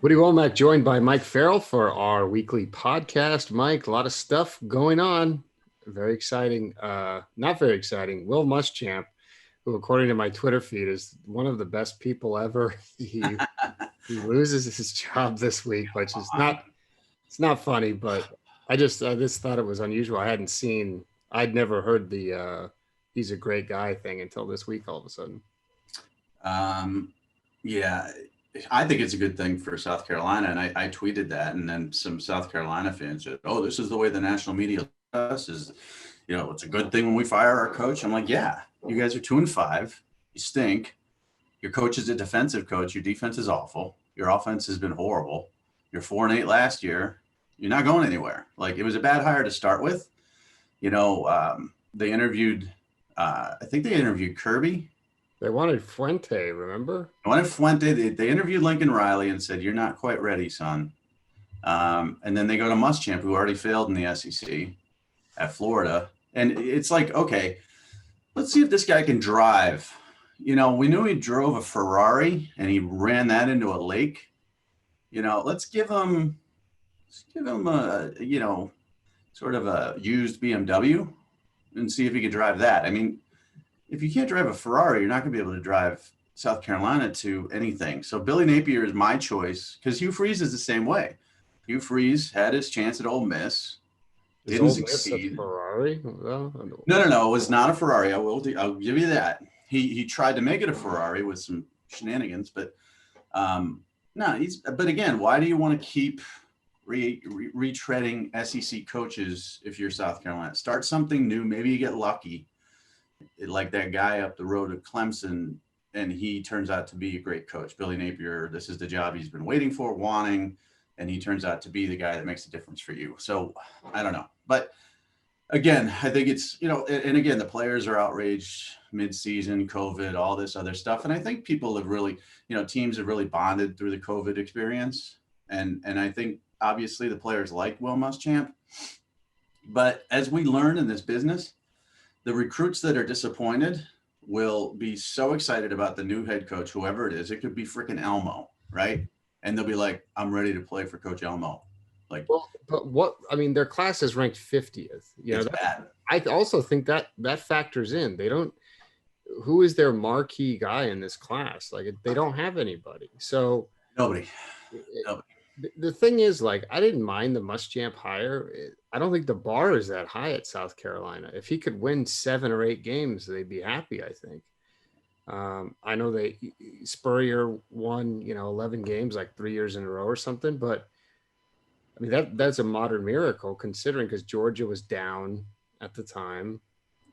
Woody Wommack joined by Mike Farrell for our weekly podcast. Mike, a lot of stuff going on. Very exciting. Not very exciting. Will Muschamp, who according to my Twitter feed is one of the best people ever. He loses his job this week, which is not funny, but I just thought it was unusual. I'd never heard the he's a great guy thing until this week all of a sudden. Yeah, I think it's a good thing for South Carolina, and I tweeted that, and then some South Carolina fans said, "Oh, this is the way the national media does is, it's a good thing when we fire our coach." I'm like, "Yeah, you guys are 2-5, you stink. Your coach is a defensive coach. Your defense is awful. Your offense has been horrible. You're 4-8 last year. You're not going anywhere. Like it was a bad hire to start with. They interviewed, I think they interviewed Kirby." They wanted Fuente, remember? They wanted Fuente. They interviewed Lincoln Riley and said, "You're not quite ready, son." And then they go to Muschamp, who already failed in the SEC at Florida. And it's like, okay, let's see if this guy can drive. We knew he drove a Ferrari and he ran that into a lake. Let's give him a, sort of a used BMW and see if he could drive that. I mean, if you can't drive a Ferrari, you're not going to be able to drive South Carolina to anything. So Billy Napier is my choice because Hugh Freeze is the same way. Hugh Freeze had his chance at Ole Miss, didn't succeed. Ferrari? No. It was not a Ferrari. I'll give you that. He tried to make it a Ferrari with some shenanigans, but no. But again, why do you want to keep retreading SEC coaches if you're South Carolina? Start something new. Maybe you get lucky. Like that guy up the road at Clemson, and he turns out to be a great coach. Billy Napier, this is the job he's been waiting for, wanting, and he turns out to be the guy that makes a difference for you. So I don't know. But again, I think it's, and again, the players are outraged mid-season, COVID, all this other stuff. And I think people have really, teams have really bonded through the COVID experience. And I think obviously the players like Will Muschamp. But as we learn in this business, the recruits that are disappointed will be so excited about the new head coach, whoever it is. It could be freaking Elmo, right? And they'll be like, "I'm ready to play for Coach Elmo." Their class is ranked 50th. It's bad. I also think that factors in. Who is their marquee guy in this class? Like they don't have anybody. So nobody. The thing is, like, I didn't mind the Muschamp hire. I don't think the bar is that high at South Carolina. If he could win 7 or 8 games, they'd be happy, I think. I know Spurrier won, 11 games, like 3 years in a row or something. But, I mean, that's a modern miracle considering because Georgia was down at the time.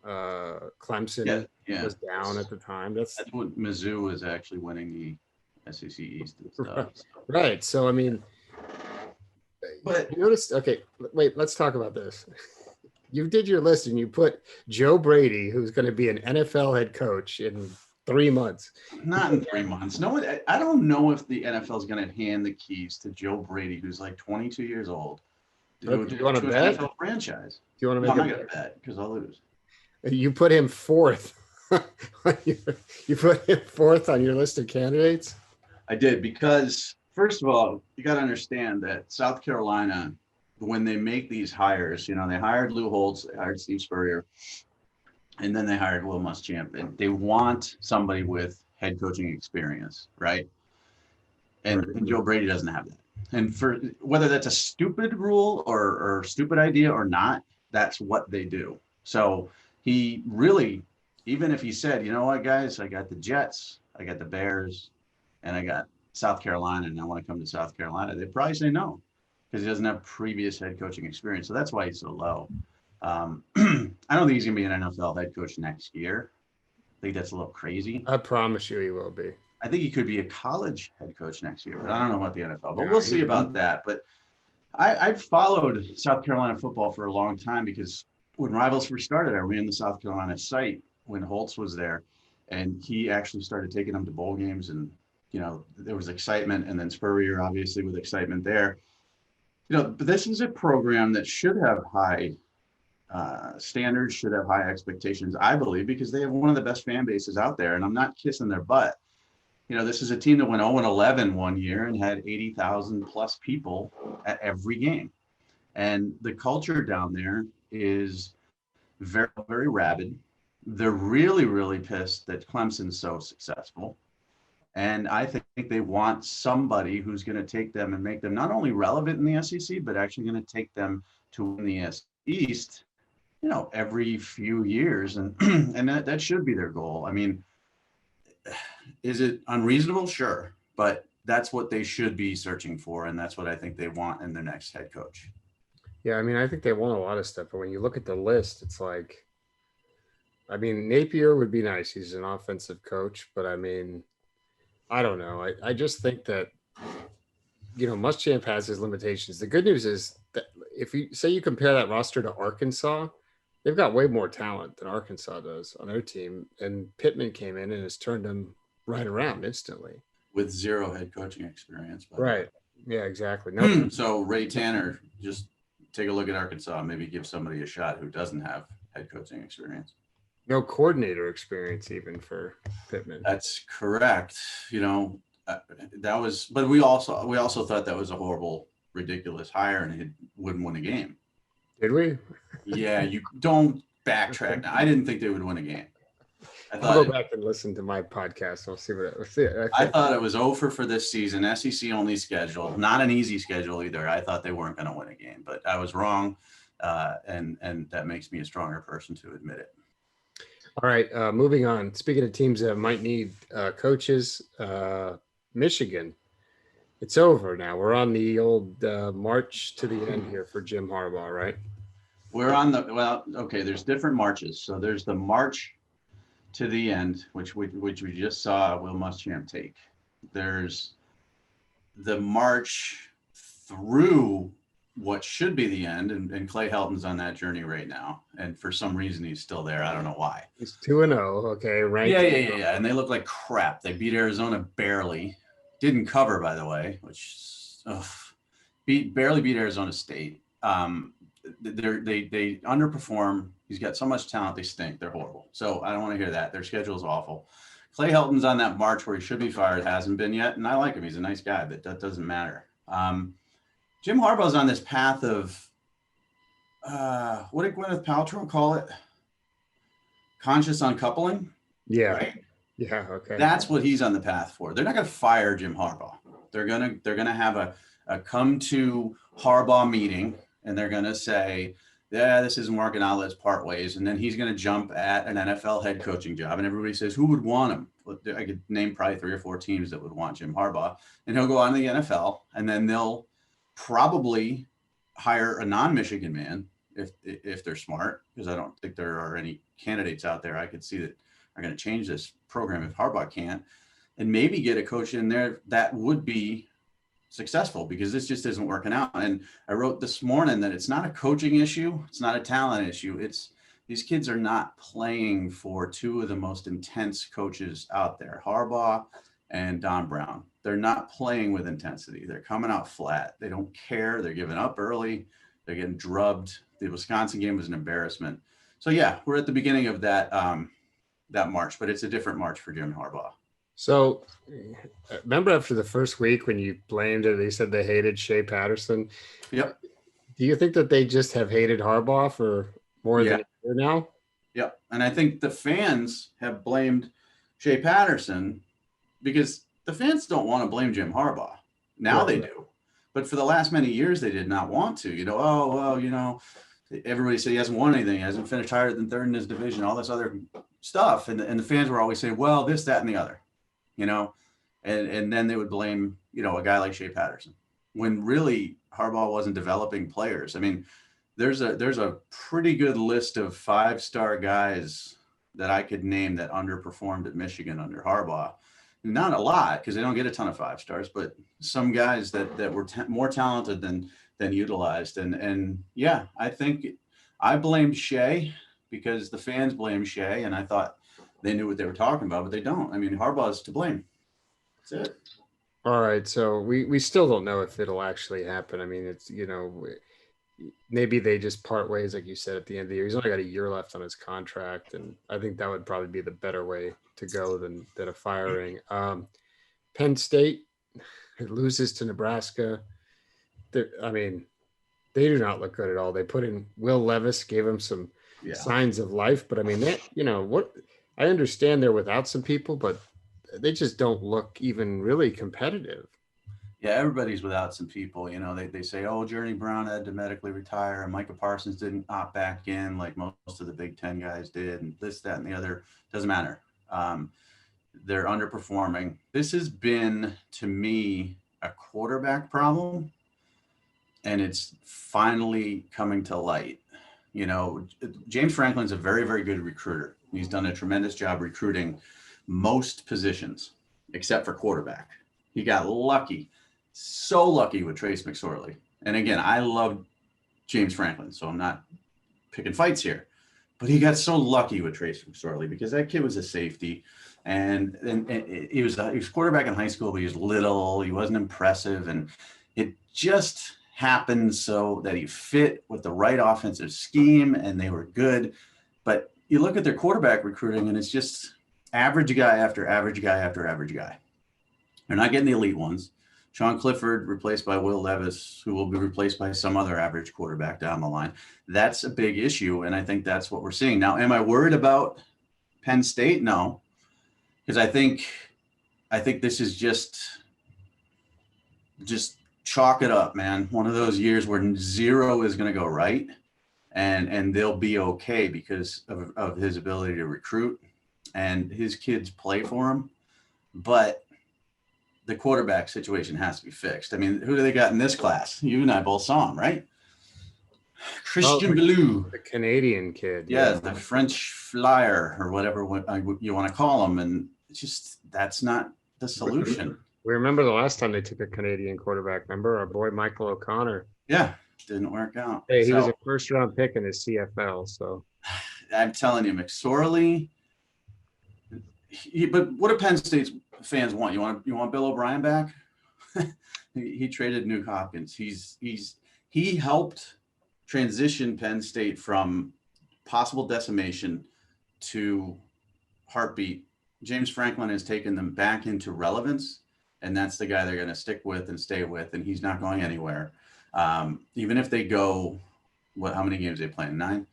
Clemson was down at the time. That's what Mizzou was actually winning the SEC East and stuff. Right. So, I mean, but you noticed, okay, wait, let's talk about this. You did your list and you put Joe Brady, who's going to be an NFL head coach in 3 months. Not in 3 months. No, I don't know if the NFL is going to hand the keys to Joe Brady, who's like 22 years old. Do you want to bet? NFL franchise. Do you want to make I'm not going to bet because I'll lose. You put him fourth. You put him fourth on your list of candidates? I did because, first of all, you got to understand that South Carolina, when they make these hires, they hired Lou Holtz, they hired Steve Spurrier, and then they hired Will Muschamp. And they want somebody with head coaching experience, right? And Joe Brady doesn't have that. And for whether that's a stupid rule or stupid idea or not, that's what they do. So he really, even if he said, "You know what, guys, I got the Jets, I got the Bears, and I got South Carolina, and I want to come to South Carolina," they'd probably say no because he doesn't have previous head coaching experience. So that's why he's so low. I don't think he's going to be an NFL head coach next year. I think that's a little crazy. I promise you he will be. I think he could be a college head coach next year, but I don't know about the NFL. But we'll see about that. But I've followed South Carolina football for a long time because when Rivals first started, I ran the South Carolina site when Holtz was there. And he actually started taking them to bowl games and, there was excitement, and then Spurrier obviously with excitement there. But this is a program that should have high standards, should have high expectations, I believe, because they have one of the best fan bases out there, and I'm not kissing their butt. This is a team that went 0-11 one year and had 80,000 plus people at every game. And the culture down there is very, very rabid. They're really, really pissed that Clemson's so successful. And I think they want somebody who's going to take them and make them not only relevant in the SEC, but actually going to take them to win the East, every few years. And and that should be their goal. I mean, is it unreasonable? Sure. But that's what they should be searching for. And that's what I think they want in their next head coach. Yeah, I mean, I think they want a lot of stuff, but when you look at the list, it's like, I mean, Napier would be nice. He's an offensive coach, but I mean, I don't know. I just think that, Muschamp has his limitations. The good news is that if you say you compare that roster to Arkansas, they've got way more talent than Arkansas does on their team. And Pittman came in and has turned them right around instantly. With zero head coaching experience. Right. Yeah, exactly. No. So Ray Tanner, just take a look at Arkansas, maybe give somebody a shot who doesn't have head coaching experience. No coordinator experience even for Pittman. That's correct. That was, but we also thought that was a horrible, ridiculous hire, and it wouldn't win a game. Did we? Yeah, you don't backtrack. Now, I didn't think they would win a game. I'll go back and listen to my podcast. I'll see what it was. I thought it was over for this season. SEC only schedule, not an easy schedule either. I thought they weren't going to win a game, but I was wrong, and that makes me a stronger person to admit it. All right, moving on. Speaking of teams that might need coaches, Michigan. It's over now. We're on the old march to the end here for Jim Harbaugh, right? We're on there's different marches. So there's the march to the end, which we just saw Will Muschamp take. There's the march through what should be the end, and Clay Helton's on that journey right now. And for some reason, he's still there. I don't know why. He's 2-0. Okay, right? Yeah. And they look like crap. They beat Arizona barely. Didn't cover, by the way, which barely beat Arizona State. They underperform. He's got so much talent. They stink. They're horrible. So I don't want to hear that. Their schedule is awful. Clay Helton's on that march where he should be fired. Hasn't been yet. And I like him. He's a nice guy, but that doesn't matter. Jim Harbaugh's on this path of, what did Gwyneth Paltrow call it? Conscious uncoupling? Yeah. Right? Yeah. Okay. That's what he's on the path for. They're not going to fire Jim Harbaugh. They're gonna have a come to Harbaugh meeting, and they're gonna say, yeah, this isn't working out. Let's part ways. And then he's going to jump at an NFL head coaching job. And everybody says, who would want him? I could name probably 3 or 4 teams that would want Jim Harbaugh. And he'll go on to the NFL, and then they'll probably hire a non-Michigan man if they're smart, because I don't think there are any candidates out there I could see that are going to change this program if Harbaugh can't, and maybe get a coach in there that would be successful, because this just isn't working out. And I wrote this morning that it's not a coaching issue. It's not a talent issue. It's these kids are not playing for 2 of the most intense coaches out there, Harbaugh and Don Brown. They're not playing with intensity. They're coming out flat. They don't care. They're giving up early. They're getting drubbed. The Wisconsin game was an embarrassment. So yeah, we're at the beginning of that march, but it's a different march for Jim Harbaugh. So remember after the first week when you blamed it, they said they hated Shea Patterson. Yep. Do you think that they just have hated Harbaugh for more than a year now? Yep. And I think the fans have blamed Shea Patterson because the fans don't want to blame Jim Harbaugh. Now they do. But for the last many years, they did not want to. Everybody said he hasn't won anything. He hasn't finished higher than 3rd in his division, all this other stuff. And the fans were always saying, well, this, that, and the other. And then they would blame, a guy like Shea Patterson, when really Harbaugh wasn't developing players. I mean, there's a pretty good list of 5-star guys that I could name that underperformed at Michigan under Harbaugh. Not a lot, because they don't get a ton of 5 stars, but some guys that were more talented than utilized. And yeah, I think I blamed Shea because the fans blamed Shea, and I thought they knew what they were talking about, but they don't. I mean, Harbaugh's to blame. That's it. All right. So we still don't know if it'll actually happen. I mean, it's, maybe they just part ways, like you said, at the end of the year. He's only got a year left on his contract, and I think that would probably be the better way to go than a firing. Penn State loses to Nebraska. I mean, they do not look good at all. They put in Will Levis, gave him some signs of life, but I mean, that, what I understand they're without some people, but they just don't look even really competitive. Yeah, everybody's without some people. They say, oh, Journey Brown had to medically retire, and Micah Parsons didn't opt back in like most of the Big Ten guys did, and this, that, and the other. Doesn't matter. They're underperforming. This has been, to me, a quarterback problem, and it's finally coming to light. James Franklin's a very, very good recruiter. He's done a tremendous job recruiting most positions except for quarterback. He got lucky, so lucky with Trace McSorley. And again, I love James Franklin, so I'm not picking fights here. But he got so lucky with Trace McSorley because that kid was a safety. And he was quarterback in high school, but he was little. He wasn't impressive. And it just happened so that he fit with the right offensive scheme, and they were good. But you look at their quarterback recruiting, and it's just average guy after average guy after average guy. They're not getting the elite ones. Sean Clifford replaced by Will Levis, who will be replaced by some other average quarterback down the line. That's a big issue, and I think that's what we're seeing. Now, am I worried about Penn State? No, because I think this is just chalk it up, man. One of those years where zero is going to go right, and they'll be okay because of his ability to recruit, and his kids play for him. But the quarterback situation has to be fixed. I mean, who do they got in this class? You and I both saw him, right? Christian Ballou. The Canadian kid. Yeah, the French flyer or whatever you want to call him. And it's just, that's not the solution. We remember the last time they took a Canadian quarterback. Remember our boy Michael O'Connor? Yeah, didn't work out. Hey, he was a first-round pick in his CFL. So I'm telling you, McSorley. But what do Penn State's fans want? You want Bill O'Brien back? He traded Nuke Hopkins. He helped transition Penn State from possible decimation to heartbeat. James Franklin has taken them back into relevance, and that's the guy they're going to stick with and stay with, and he's not going anywhere. Even if they go, how many games they play? 9?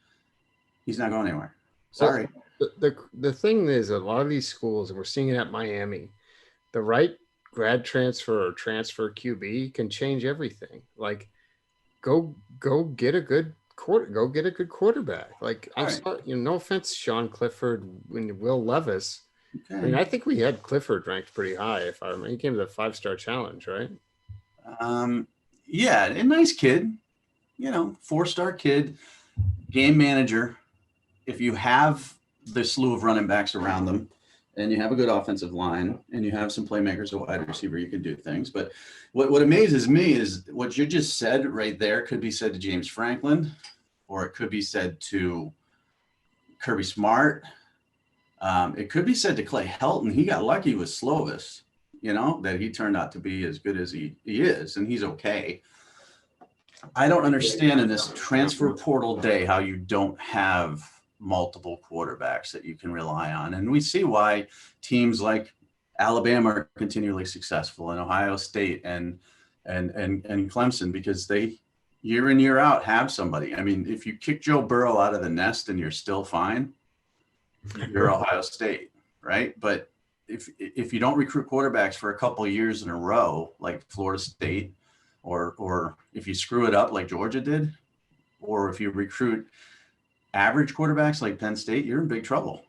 He's not going anywhere. Sorry. The thing is, a lot of these schools, and we're seeing it at Miami, the right grad transfer or transfer QB can change everything. Like, go get a good quarterback. Like, I'm sorry, no offense, Sean Clifford and Will Levis. Okay. I mean, I think we had Clifford ranked pretty high. If I remember, he came to the 5-star challenge, right? Yeah, a nice kid, 4-star kid, game manager. If you have the slew of running backs around them, and you have a good offensive line, and you have some playmakers, a wide receiver, you can do things. But what amazes me is what you just said right there could be said to James Franklin, or it could be said to Kirby Smart. It could be said to Clay Helton. He got lucky with Slovis, that he turned out to be as good as he is, and he's okay. I don't understand in this transfer portal day how you don't have multiple quarterbacks that you can rely on. And we see why teams like Alabama are continually successful, and Ohio State and Clemson, because they year in, year out have somebody. I mean, if you kick Joe Burrow out of the nest and you're still fine, you're Ohio State, right? But if you don't recruit quarterbacks for a couple of years in a row, like Florida State, or if you screw it up like Georgia did, or if you recruit average quarterbacks like Penn State, you're in big trouble.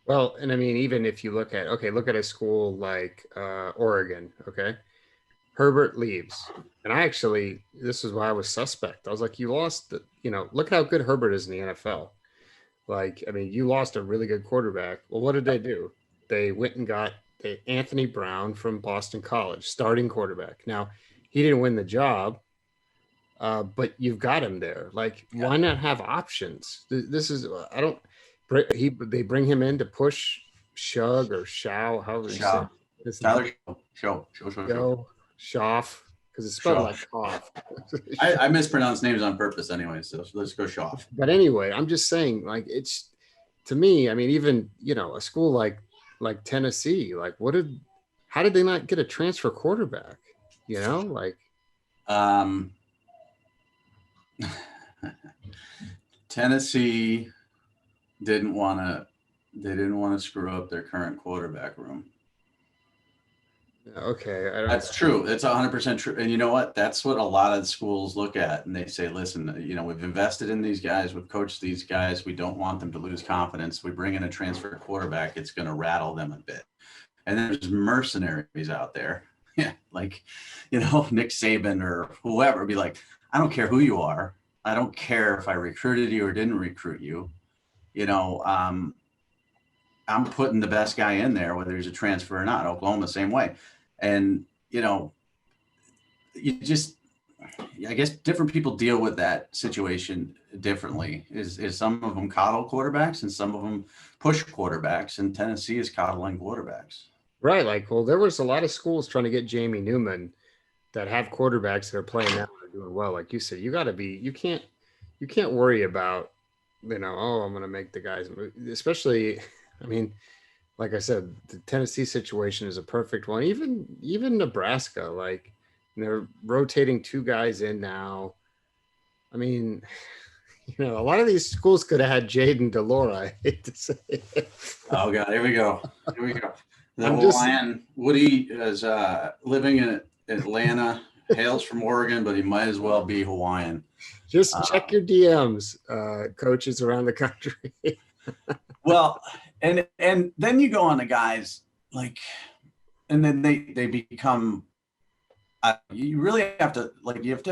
Well, and I mean, even if you look at a school like Oregon, okay? Herbert leaves. And this is why I was suspect. I was like, you lost look at how good Herbert is in the NFL. Like, I mean, you lost a really good quarterback. Well, what did they do? They went and got Anthony Brown from Boston College, starting quarterback. Now, he didn't win the job, but you've got him there. Like, why not have options? This is, they bring him in to push Shug or Shao, however you say it. Tyler Schaff, because it's spelled like cough. I mispronounce names on purpose anyway, so let's go Schaff. But anyway, I'm just saying, like, it's, to me, I mean, even, a school like Tennessee, like, how did they not get a transfer quarterback? You know, like Um, Tennessee didn't want to. They didn't want to screw up their current quarterback room. okay, I don't. That's true. It's 100% true. And you know what? That's what a lot of schools look at, and they say, "Listen, we've invested in these guys, we've coached these guys. We don't want them to lose confidence. We bring in a transfer quarterback; it's going to rattle them a bit." And there's mercenaries out there, yeah, like Nick Saban or whoever, be like, "I don't care who you are. I don't care if I recruited you or didn't recruit you. You know, I'm putting the best guy in there, whether he's a transfer or not." Oklahoma, the same way. And, you just, I guess different people deal with that situation differently. Is some of them coddle quarterbacks and some of them push quarterbacks, and Tennessee is coddling quarterbacks. Right. Like, well, there was a lot of schools trying to get Jamie Newman that have quarterbacks that are playing now and are doing well. Like you said, you can't worry about, oh, I'm going to make the guys move. Especially, I mean, like I said, the Tennessee situation is a perfect one. Even Nebraska, like they're rotating two guys in now. I mean, a lot of these schools could have had Jaden Delora. I hate to say it. Oh God, here we go. The Hawaiian Woody is living in Atlanta, hails from Oregon, but he might as well be Hawaiian. Just check your DMs, coaches around the country. Well, and then you go on the guys like, and then they become. You really have to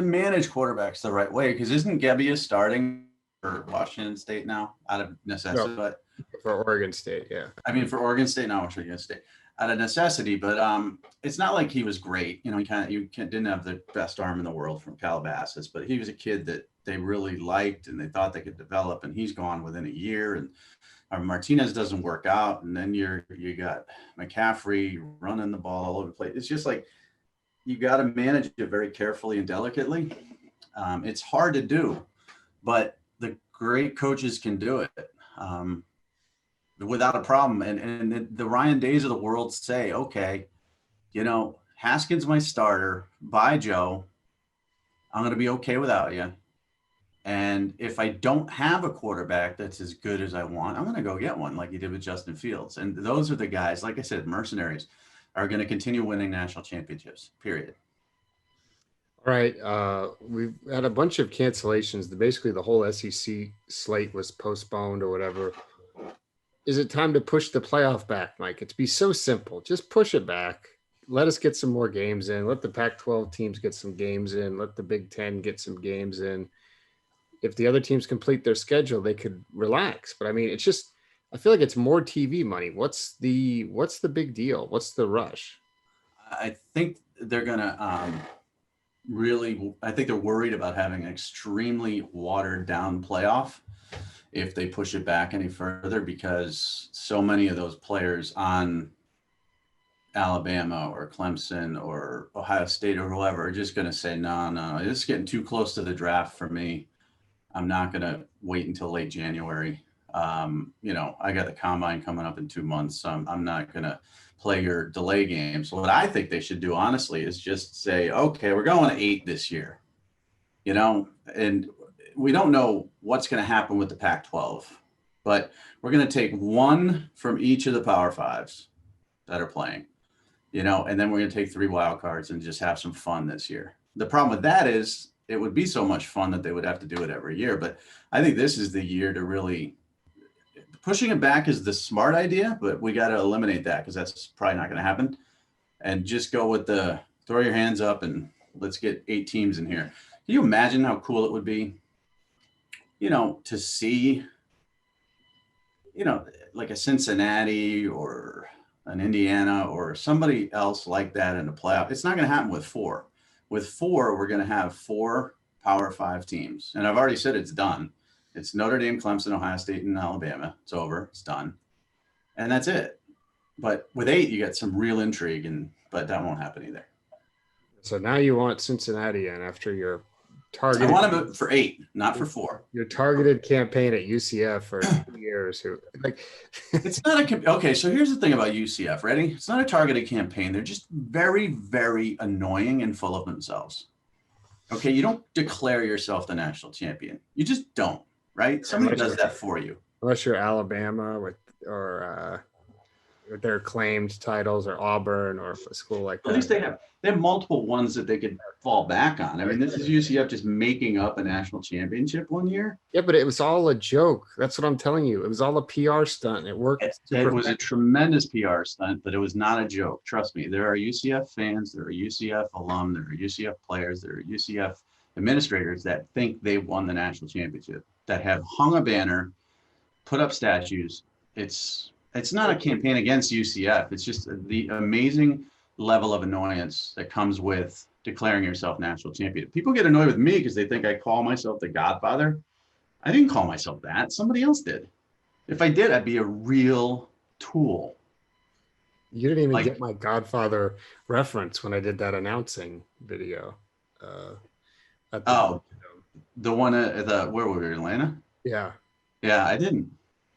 manage quarterbacks the right way, because isn't Gebbia starting for Washington State now out of necessity? No, but for Oregon State, yeah. I mean, for Oregon State, not Washington State, out of necessity. But it's not like he was great. He didn't have the best arm in the world from Calabasas, but he was a kid that they really liked and they thought they could develop, and he's gone within a year. And Martinez doesn't work out, and then you got McCaffrey running the ball all over the place. It's just like you got to manage it very carefully and delicately. It's hard to do, but the great coaches can do it without a problem. And the Ryan Days of the world say, okay, Haskins my starter. Bye, Joe. I'm going to be okay without you. And if I don't have a quarterback that's as good as I want, I'm going to go get one like you did with Justin Fields. And those are the guys, like I said, mercenaries are going to continue winning national championships, period. All right. We've had a bunch of cancellations. Basically, the whole SEC slate was postponed or whatever. Is it time to push the playoff back, Mike? It'd be so simple. Just push it back. Let us get some more games in. Let the Pac-12 teams get some games in. Let the Big Ten get some games in. If the other teams complete their schedule, they could relax. But I mean, it's just, I feel like it's more TV money. What's the big deal? What's the rush? I think they're going to I think they're worried about having an extremely watered down playoff if they push it back any further, because so many of those players on Alabama or Clemson or Ohio State or whoever are just going to say, no, it's getting too close to the draft for me. I'm not going to wait until late January. I got the combine coming up in 2 months. So I'm not going to play your delay games. What I think they should do, honestly, is just say, okay, we're going 8 this year, and we don't know what's going to happen with the Pac-12, but we're going to take one from each of the Power Fives that are playing, and then we're going to take 3 wild cards and just have some fun this year. The problem with that is it would be so much fun that they would have to do it every year. But I think this is the year to really pushing it back is the smart idea, but we got to eliminate that because that's probably not going to happen. And just go with the throw your hands up and let's get 8 teams in here. Can you imagine how cool it would be, to see, like a Cincinnati or an Indiana or somebody else like that in the playoff? It's not going to happen with 4. With 4, we're going to have 4 Power 5 teams. And I've already said it's done. It's Notre Dame, Clemson, Ohio State, and Alabama. It's over. It's done. And that's it. But with 8, you get some real intrigue, but that won't happen either. So now you want Cincinnati in after your targeted. I want him for 8, not for 4. Your targeted campaign at UCF for 2 years. It's not okay. So here's the thing about UCF. Ready? It's not a targeted campaign. They're just very, very annoying and full of themselves. Okay, you don't declare yourself the national champion. You just don't, right? Somebody does that for you. Unless you're Alabama or their claimed titles, or Auburn, or a school like that. At least they have multiple ones that they could fall back on. I mean, this is UCF just making up a national championship one year. Yeah, but it was all a joke. That's what I'm telling you. It was all a PR stunt. It worked. It was a tremendous PR stunt, but it was not a joke. Trust me. There are UCF fans, there are UCF alum, there are UCF players, there are UCF administrators that think they won the national championship, that have hung a banner, put up statues. It's not a campaign against UCF. It's just the amazing level of annoyance that comes with declaring yourself national champion. People get annoyed with me because they think I call myself the Godfather. I didn't call myself that. Somebody else did. If I did, I'd be a real tool. You didn't even get my Godfather reference when I did that announcing video. The one at where were we, Atlanta? Yeah. Yeah, I didn't.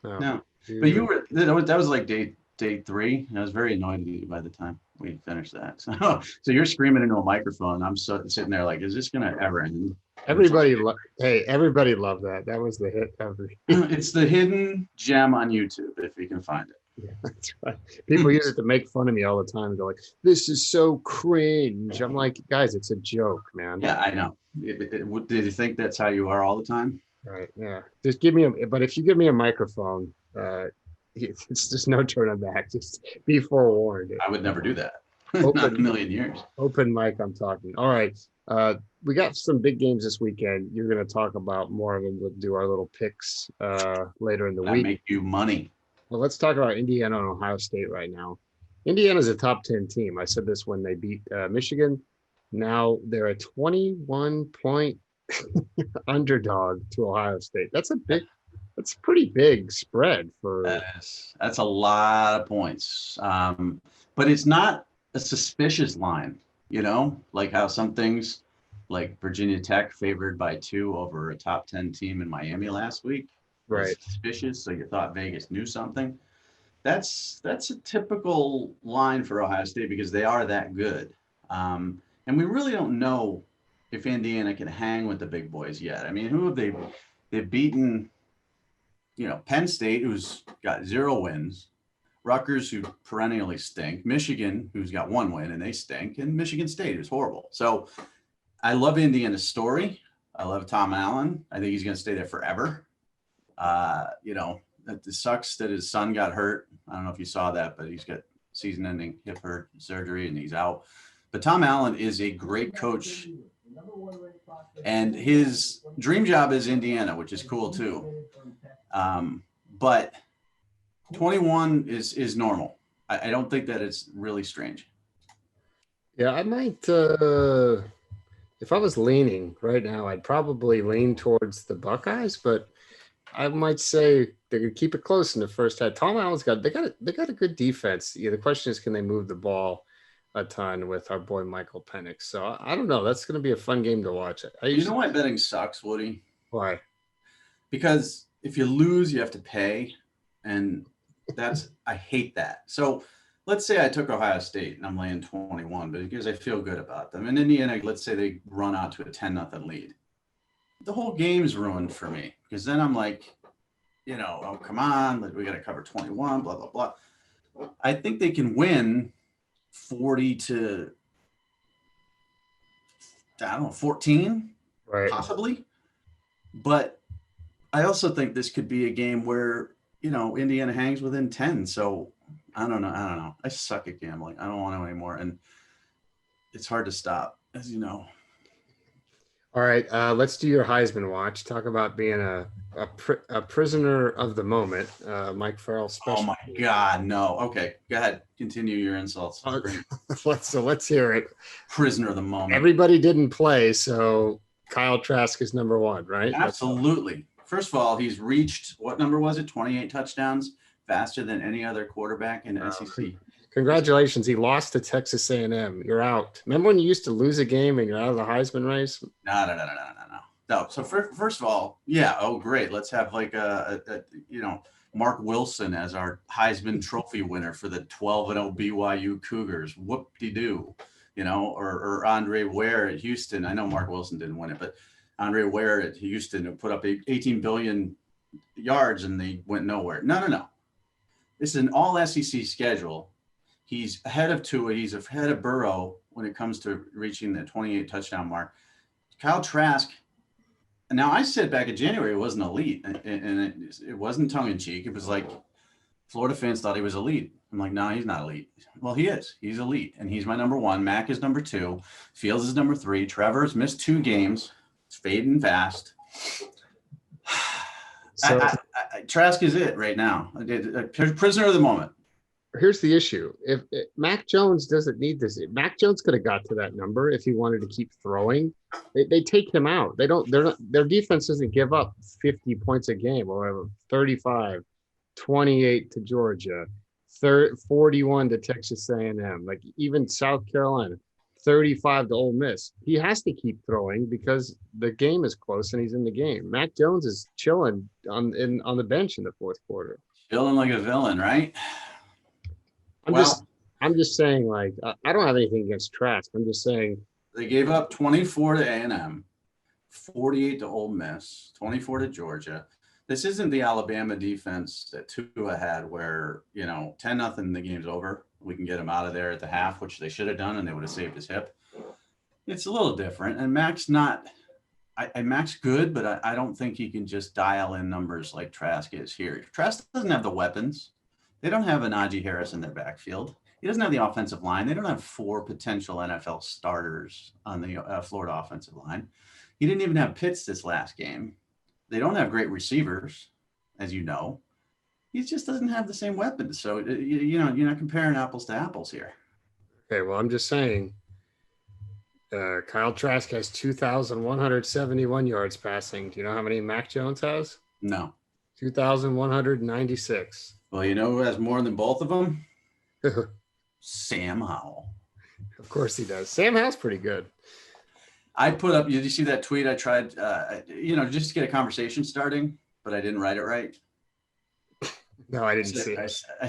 No. But you were, that was like day 3. And I was very annoyed at you by the time we finished that. So you're screaming into a microphone. I'm sitting there like, is this going to ever end? Everybody loved that. That was the hit of the It's the hidden gem on YouTube, if you can find it. Yeah, that's right. People use it to make fun of me all the time. They're like, this is so cringe. I'm like, guys, it's a joke, man. Yeah, I know. Did you think that's how you are all the time? Right. Yeah. Just give me but if you give me a microphone, it's just no turning back. Just be forewarned. I would never do that. Not in a million years. Open mic, I'm talking. All right. We got some big games this weekend. You're going to talk about more of them. We'll do our little picks later in the week. Make you money. Well, let's talk about Indiana and Ohio State right now. Indiana's a top 10 team. I said this when they beat Michigan. Now they're a 21-point underdog to Ohio State. That's a pretty big spread for. That's a lot of points. But it's not a suspicious line, like how some things like Virginia Tech favored by 2 over a top 10 team in Miami last week. Right. Suspicious. So you thought Vegas knew something. That's a typical line for Ohio State because they are that good. And we really don't know if Indiana can hang with the big boys yet. I mean, who have they've beaten, Penn State, who's got 0 wins, Rutgers, who perennially stink, Michigan, who's got 1 win and they stink, and Michigan State, who's horrible. So I love Indiana's story. I love Tom Allen. I think he's going to stay there forever. It sucks that his son got hurt. I don't know if you saw that, but he's got season-ending hip hurt surgery and he's out. But Tom Allen is a great coach, and his dream job is Indiana, which is cool too. But 21 is normal. I don't think that it's really strange. Yeah, I might. If I was leaning right now, I'd probably lean towards the Buckeyes, but I might say they're gonna keep it close in the first half. Tom Allen's got a good defense. Yeah, the question is, can they move the ball a ton with our boy Michael Penix? So I don't know. That's going to be a fun game to watch. You know why betting sucks, Woody? Why? Because if you lose, you have to pay, and I hate that. So let's say I took Ohio State and I'm laying 21, but because I feel good about them. And Indiana, let's say they run out to a 10-0 lead. The whole game's ruined for me because then I'm like, oh, come on, we got to cover 21, blah, blah, blah. I think they can win 40 to, 14, right? Possibly. But I also think this could be a game where, Indiana hangs within 10. So I don't know. I suck at gambling. I don't want to anymore. And it's hard to stop, as you know. All right, let's do your Heisman Watch. Talk about being a prisoner of the moment. Mike Farrell special. Oh my God, no. Okay, go ahead. Continue your insults. Let's hear it. Prisoner of the moment. Everybody didn't play, so Kyle Trask is number 1, right? Absolutely. First of all, he's reached, what number was it? 28 touchdowns, faster than any other quarterback in the SEC. Congratulations. He lost to Texas A&M. You're out. Remember when you used to lose a game and you're out of the Heisman race? No. So first of all, yeah. Oh, great. Let's have like Mark Wilson as our Heisman Trophy winner for the 12-0 BYU Cougars. Whoop-de-doo. Or Andre Ware at Houston. I know Mark Wilson didn't win it, but Andre Ware at Houston who put up 18 billion yards and they went nowhere. No. This is an all SEC schedule. He's ahead of Tua. He's ahead of Burrow when it comes to reaching the 28 touchdown mark. Kyle Trask. Now, I said back in January it wasn't elite, and it wasn't tongue-in-cheek. It was like Florida fans thought he was elite. I'm like, no, he's not elite. Well, he is. He's elite, and he's my number one. Mac is number two. Fields is number three. Trevor's missed 2 games. It's fading fast. So, Trask is it right now. Prisoner of the moment. Here's the issue. If Mac Jones doesn't need this, Mac Jones could have got to that number if he wanted to keep throwing. They take him out. Their defense doesn't give up 50 points a game or whatever. 35, 28 to Georgia, 41 to Texas A&M. Like even South Carolina, 35 to Ole Miss. He has to keep throwing because the game is close and he's in the game. Mac Jones is chilling on the bench in the fourth quarter. Chilling like a villain, right? I'm just saying, like, I don't have anything against Trask. I'm just saying they gave up 24 to A&M, 48 to Ole Miss, 24 to Georgia. This isn't the Alabama defense that Tua had where, 10-0, the game's over. We can get him out of there at the half, which they should have done, and they would have saved his hip. It's a little different. And Mac's Mac's good, but I don't think he can just dial in numbers like Trask is here. Trask doesn't have the weapons. They don't have a Najee Harris in their backfield. He doesn't have the offensive line. They don't have 4 potential NFL starters on the Florida offensive line. He didn't even have Pitts this last game. They don't have great receivers, as you know. He just doesn't have the same weapons. So, you're not comparing apples to apples here. Okay, well, I'm just saying Kyle Trask has 2,171 yards passing. Do you know how many Mac Jones has? No. 2,196. Well, you know who has more than both of them? Sam Howell. Of course he does. Sam Howell's pretty good. I put up, did you see that tweet? I tried, just to get a conversation starting, but I didn't write it right. No, I didn't see it. I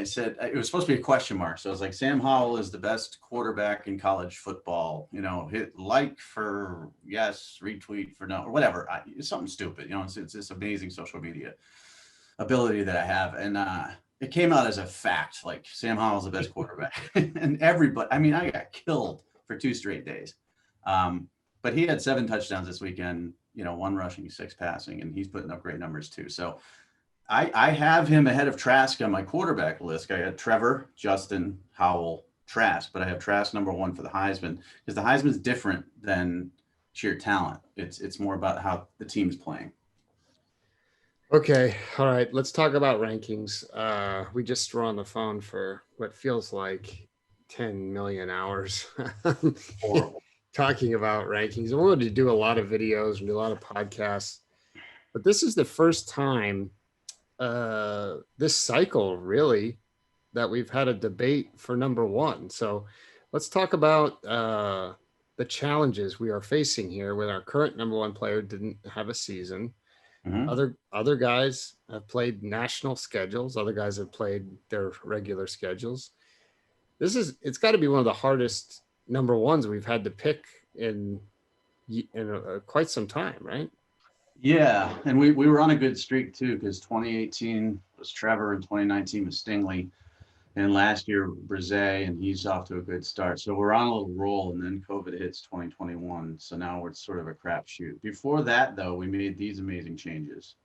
said it was supposed to be a question mark. So I was like, Sam Howell is the best quarterback in college football. Hit like for yes, retweet for no, or whatever. It's something stupid. It's this amazing social media ability that I have. And it came out as a fact, like Sam Howell's the best quarterback. And everybody, I got killed for 2 straight days. But he had 7 touchdowns this weekend, 1 rushing, 6 passing, and he's putting up great numbers too. So I have him ahead of Trask on my quarterback list. I got Trevor, Justin, Howell, Trask, but I have Trask number 1 for the Heisman because the Heisman is different than sheer talent. It's more about how the team's playing. Okay. All right. Let's talk about rankings. We just were on the phone for what feels like 10 million hours talking about rankings. I wanted to do a lot of videos and do a lot of podcasts, but this is the first time this cycle really that we've had a debate for number 1. So let's talk about the challenges we are facing here with our current number 1 player didn't have a season. Mm-hmm. Other guys have played national schedules. Other guys have played their regular schedules. It's got to be one of the hardest number 1s we've had to pick in quite some time, right? Yeah, and we were on a good streak too because 2018 was Trevor and 2019 was Stingley, and last year Bresee, and he's off to a good start. So we're on a little roll, and then COVID hits 2021. So now we're sort of a crapshoot. Before that, though, we made these amazing changes.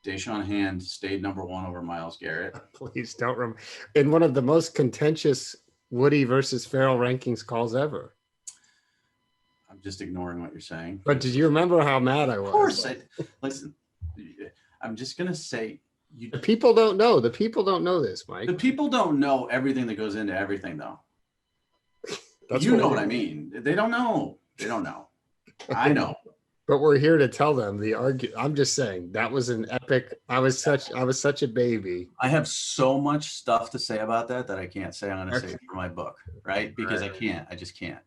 Deshaun Hand stayed number 1 over Myles Garrett. Please don't remember. In one of the most contentious Woody versus Farrell rankings calls ever. I'm just ignoring what you're saying. But did you remember how mad I was? Of course. Listen, I'm just going to say. The people don't know. The people don't know this, Mike. The people don't know everything that goes into everything, though. You know what I mean. They don't know. They don't know. I know. But we're here to tell them I'm just saying that was an epic. I was such a baby. I have so much stuff to say about that I can't say. I'm going to Okay. say it for my book, right? Because Right. I just can't.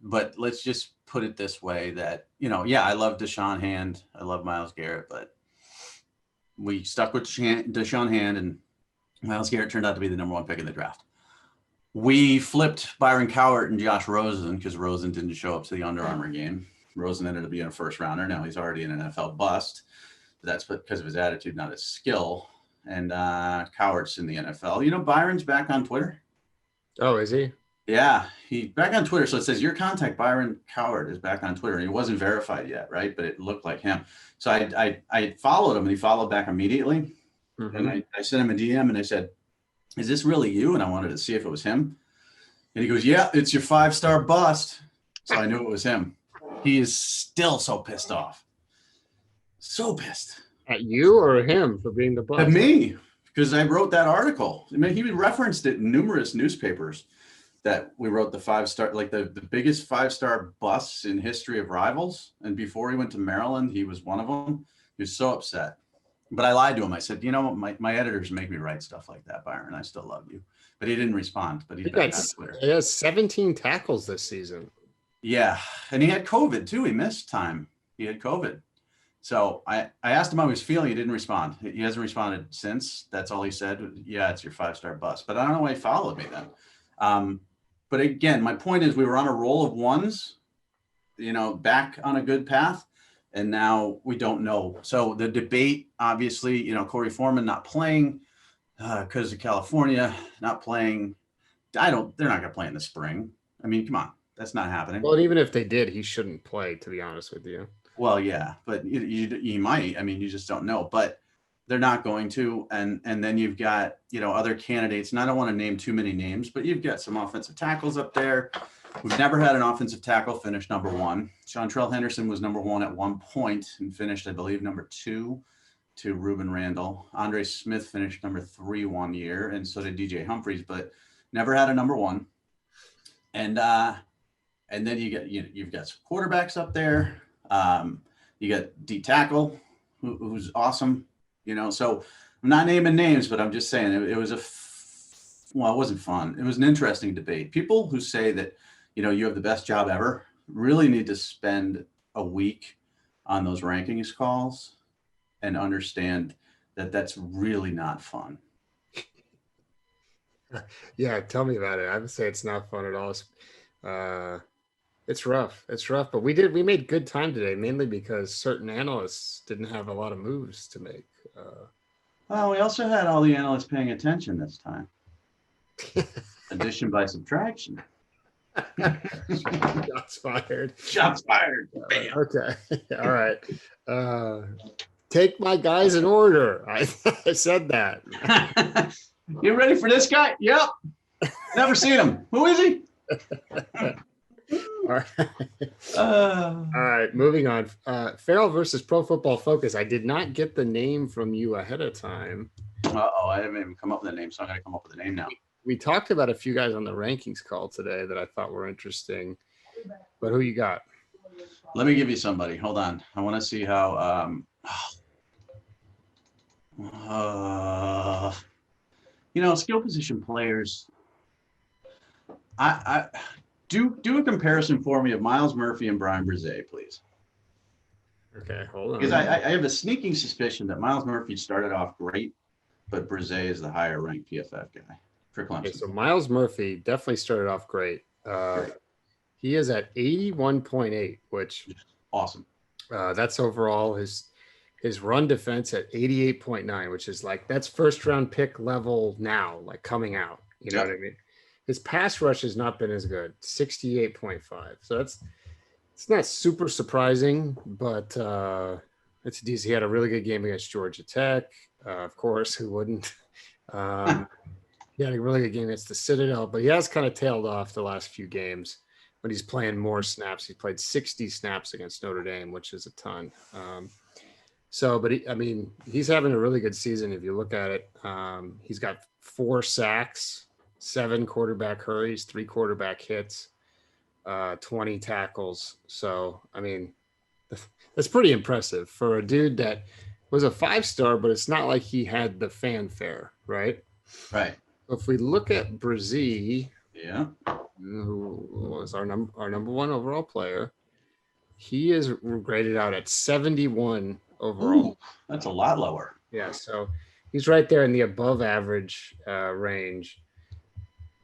But let's just put it this way that, I love Deshaun Hand. I love Myles Garrett, but we stuck with Deshaun Hand, and Myles Garrett turned out to be the number 1 pick in the draft. We flipped Byron Cowart and Josh Rosen because Rosen didn't show up to the Under Armour game. Rosen ended up being a first rounder. Now he's already an NFL bust. But that's because of his attitude, not his skill. And Cowart's in the NFL. Byron's back on Twitter. Oh, is he? Yeah, he's back on Twitter. So it says your contact, Byron Cowart, is back on Twitter. And he wasn't verified yet, right? But it looked like him. So I followed him, and he followed back immediately. Mm-hmm. And I sent him a DM, and I said, is this really you? And I wanted to see if it was him. And he goes, yeah, it's your 5-star bust. So I knew it was him. He is still so pissed off. So pissed. At you or him for being the bust? At me, because I wrote that article. I mean, he referenced it in numerous newspapers that we wrote the 5-star, like the biggest 5-star busts in history of Rivals. And before he went to Maryland, he was one of them. He was so upset. But I lied to him. I said, my editors make me write stuff like that, Byron. I still love you. But he didn't respond. But he's back on Twitter. He has 17 tackles this season. Yeah. And he had COVID, too. He missed time. He had COVID. So I asked him how he was feeling. He didn't respond. He hasn't responded since. That's all he said. Yeah, it's your 5-star bust. But I don't know why he followed me then. But again, my point is we were on a roll of ones, back on a good path. And now we don't know. So the debate, obviously, Corey Foreman not playing because of California, not playing. They're not going to play in the spring. I mean, come on. That's not happening. Well, even if they did, he shouldn't play, to be honest with you. Well, yeah, but you might. I mean, you just don't know. But they're not going to. And then you've got, other candidates. And I don't want to name too many names, but you've got some offensive tackles up there. We've never had an offensive tackle finish number 1. Seantrell Henderson was number 1 at one point and finished, I believe, number 2 to Reuben Randall. Andre Smith finished number 3 one year, and so did DJ Humphries, but never had a number 1. And then you've got some quarterbacks up there. You got D tackle, who's awesome. So I'm not naming names, but I'm just saying it was it wasn't fun. It was an interesting debate. People who say that, you have the best job ever really need to spend a week on those rankings calls and understand that that's really not fun. Yeah, tell me about it. I would say it's not fun at all. It's rough. But we made good time today, mainly because certain analysts didn't have a lot of moves to make. Well, we also had all the analysts paying attention this time. Addition by subtraction. Shots fired. Okay. All right. Take my guys in order. I said that. You ready for this guy? Yep. Never seen him. Who is he? All right. Moving on. Farrell versus Pro Football Focus. I did not get the name from you ahead of time. I haven't even come up with a name, so I'm going to come up with a name now. We talked about a few guys on the rankings call today that I thought were interesting, but who you got? Let me give you somebody. Hold on. I want to see how, skill position players. I do a comparison for me of Myles Murphy and Bryan Bresee, please. Okay, hold on. Because I have a sneaking suspicion that Myles Murphy started off great, but Bresee is the higher ranked PFF guy. Okay, so Myles Murphy definitely started off great. He is at 81.8, which awesome. That's overall. His run defense at 88.9, which is that's first round pick level now, coming out. You know what I mean? His pass rush has not been as good, 68.5. So it's not super surprising, but it's decent. He had a really good game against Georgia Tech, of course. Who wouldn't? He had a really good game against the Citadel, but he has kind of tailed off the last few games when he's playing more snaps. He played 60 snaps against Notre Dame, which is a ton. He's having a really good season. If you look at it, he's got 4 sacks, 7 quarterback hurries, 3 quarterback hits, 20 tackles. So, That's pretty impressive for a dude that was a 5-star, but it's not like he had the fanfare, right? Right. If we look at Bresee, Yeah. who was our number one overall player, he is graded out at 71 overall. Ooh, that's a lot lower. Yeah, so he's right there in the above average range.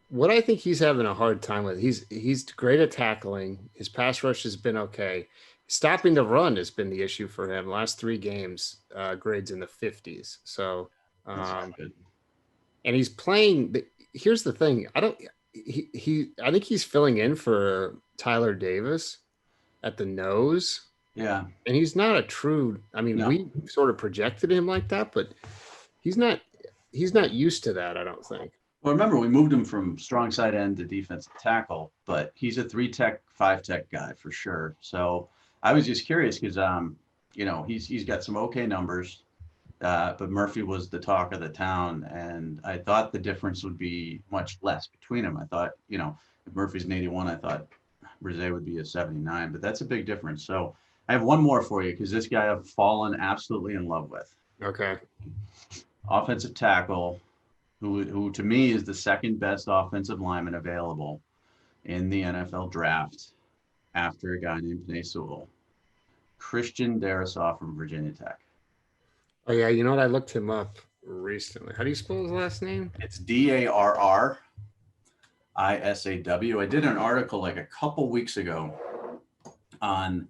What I think he's having a hard time with, he's great at tackling. His pass rush has been okay. Stopping the run has been the issue for him. Last 3 games, grades in the 50s. So, That's not good. and he's playing. Here's the thing: I don't. I think he's filling in for Tyler Davis at the nose. Yeah. And he's not a true. I mean, No. we sort of projected him like that, but he's not. He's not used to that. I don't think. Well, remember, we moved him from strong side end to defensive tackle, but he's a 3-tech, 5-tech guy for sure. So I was just curious because, he's got some okay numbers, but Murphy was the talk of the town, and I thought the difference would be much less between them. I thought, if Murphy's an 81, I thought Bresee would be a 79, but that's a big difference. So I have one more for you because this guy I've fallen absolutely in love with. Okay. Offensive tackle. Who to me is the second best offensive lineman available in the NFL draft after a guy named Penei Sewell. Christian Darrisaw from Virginia Tech. Oh yeah, you know what? I looked him up recently. How do you spell his last name? It's Darrisaw. I did an article like a couple weeks ago on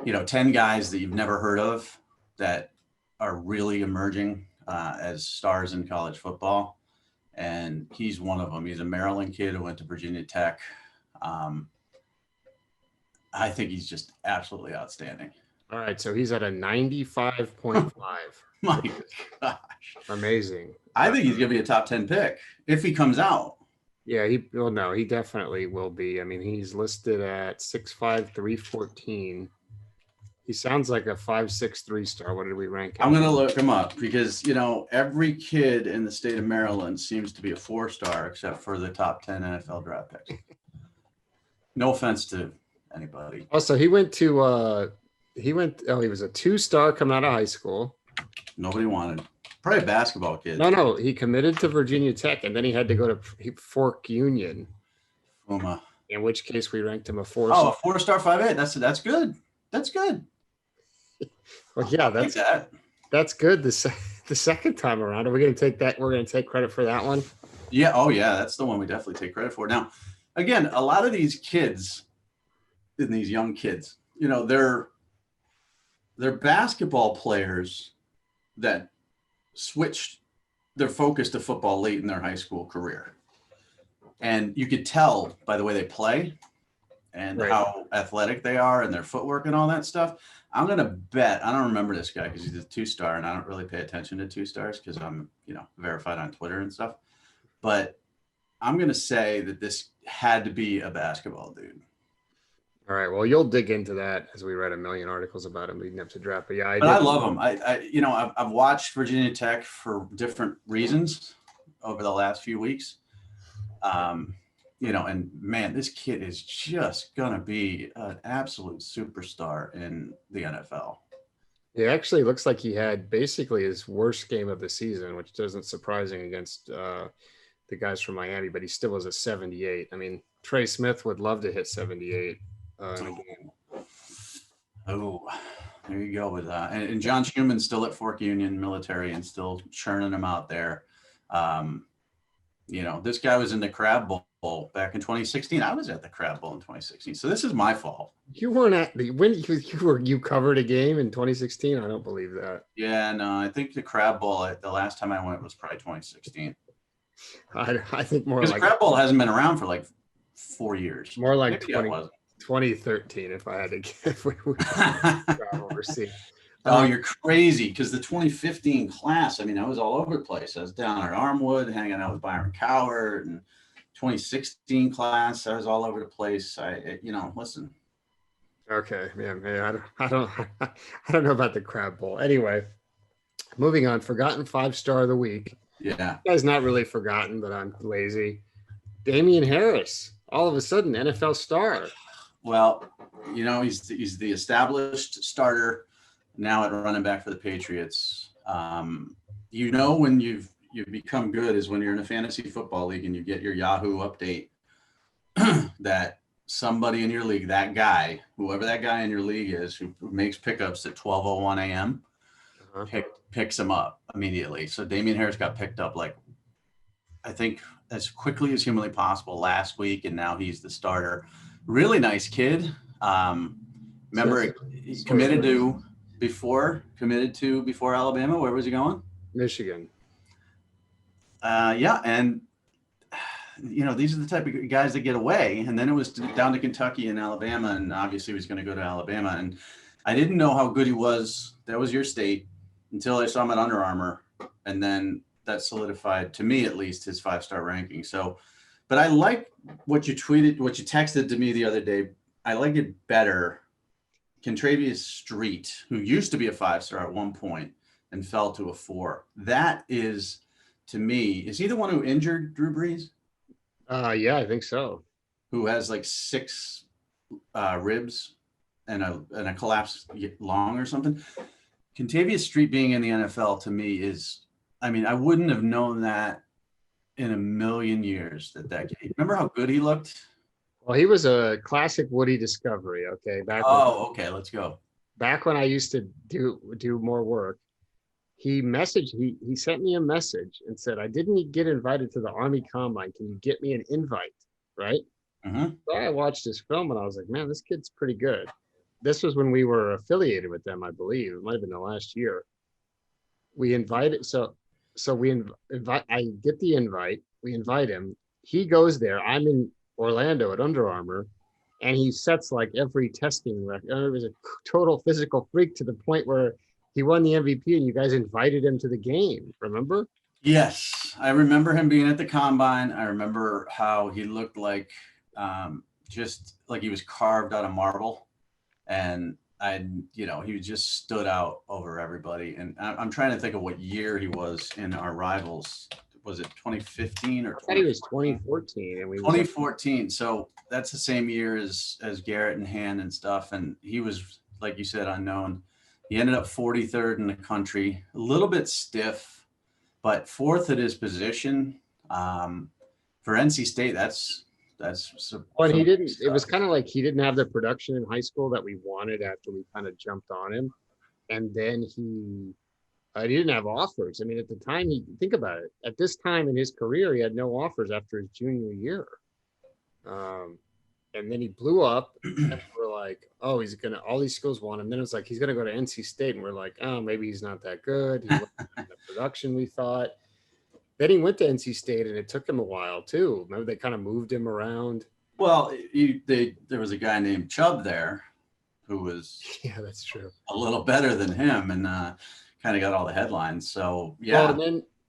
10 guys that you've never heard of that are really emerging as stars in college football. And he's one of them. He's a Maryland kid who went to Virginia Tech. I think he's just absolutely outstanding. All right, so he's at a 95.5. My gosh. Amazing. I think he's going to be a top 10 pick if he comes out. Yeah, he definitely will be. I mean, he's listed at 6'5", 314. He sounds like a 5'6", 3-star. What did we rank him? I'm going to look him up because, every kid in the state of Maryland seems to be a 4-star except for the top 10 NFL draft picks. No offense to anybody. Also, he was a 2-star coming out of high school. Nobody wanted. Probably a basketball kid. No, he committed to Virginia Tech, and then he had to go to Fork Union. In which case, we ranked him a 4-star. Oh, a 4-star 5'8". That's good. That's good. Well, yeah, that's good. The second time around, are we going to take that? We're going to take credit for that one. Yeah. Oh, yeah. That's the one we definitely take credit for. Now, again, a lot of these kids, and these young kids, they're basketball players that switched their focus to football late in their high school career, and you could tell by the way they play and how athletic they are and their footwork and all that stuff. I'm going to bet, I don't remember this guy because he's a 2-star and I don't really pay attention to 2-stars because I'm, verified on Twitter and stuff. But I'm going to say that this had to be a basketball dude. All right. Well, you'll dig into that as we read a million articles about him leading up to draft. But yeah, I love him. I've watched Virginia Tech for different reasons over the last few weeks. And man, this kid is just going to be an absolute superstar in the NFL. It actually looks like he had basically his worst game of the season, which isn't surprising against the guys from Miami, but he still was a 78. I mean, Trey Smith would love to hit 78 in a game. Oh, there you go with that. And John Schuman's still at Fork Union military and still churning them out there. This guy was in the Crab Bowl back in 2016. I was at the Crab Bowl in 2016. So this is my fault. You weren't at you covered a game in 2016? I don't believe that. Yeah, no, I think the Crab Bowl, the last time I went was probably 2016. I think more because like the Crab Bowl hasn't been around for like 4 years. More like 2013, if I had to guess. We overseas. Oh, you're crazy. Because the 2015 class, I was all over the place. I was down at Armwood hanging out with Byron Coward, and 2016 class, I was all over the place. Listen. Okay, man, I don't know about the Crab Bowl. Anyway, moving on. Forgotten 5-star of the week. Yeah. That guy's not really forgotten, but I'm lazy. Damian Harris, all of a sudden, NFL star. Well, he's the established starter now at running back for the Patriots. When you've become good is when you're in a fantasy football league and you get your Yahoo update that somebody in your league, that guy, whoever that guy in your league is, who makes pickups at 12:01 a.m., picks him up immediately. So Damian Harris got picked up, like, I think as quickly as humanly possible last week, and now he's the starter. Really nice kid. Remember, he committed to before Alabama. Where was he going? Michigan. Yeah, and these are the type of guys that get away. And then it was down to Kentucky and Alabama, and obviously he was going to go to Alabama. And I didn't know how good he was. That was your state until I saw him at Under Armour, and then that solidified, to me at least, his 5-star ranking. So, but I like what you texted to me the other day. I like it better. Kentavius Street, who used to be a 5-star at one point and fell to a 4. That is, to me, is he the one who injured Drew Brees? Yeah, I think so. Who has like 6 ribs and a collapsed lung or something. Kentavius Street being in the NFL, to me, is, I wouldn't have known that in a million years that game. Remember how good he looked? Well, he was a classic Woody discovery. Okay. Okay. Let's go. Back when I used to do more work, he sent me a message and said, I didn't get invited to the Army Combine. Can you get me an invite? Right. Mm-hmm. So I watched his film and I was like, man, this kid's pretty good. This was when we were affiliated with them, I believe. It might have been the last year. We invited, I get the invite. We invite him. He goes there. I'm in Orlando at Under Armour, and he sets like every testing record. It was a total physical freak to the point where he won the MVP, and you guys invited him to the game. Remember? Yes, I remember him being at the Combine. I remember how he looked like just like he was carved out of marble, and he just stood out over everybody. And I'm trying to think of what year he was in our rivals. Was it 2015 or? I thought he was 2014, and 2014. So that's the same year as Garrett and Han and stuff. And he was, like you said, unknown. He ended up 43rd in the country, a little bit stiff, but 4th at his position. For NC State, that's. Well, he didn't. It was kind of like he didn't have the production in high school that we wanted after we kind of jumped on him, and then he didn't have offers. I mean, at the time, think about it. At this time in his career, he had no offers after his junior year, and then he blew up. And we're like, oh, all these schools want him. Then it's like he's gonna go to NC State, and we're like, oh, maybe he's not that good. He wasn't in the production we thought. Then he went to NC State, and it took him a while too. Remember, they kind of moved him around. Well, there was a guy named Chubb there, who was that's true, a little better than him, and kind of got all the headlines. So yeah. Well, and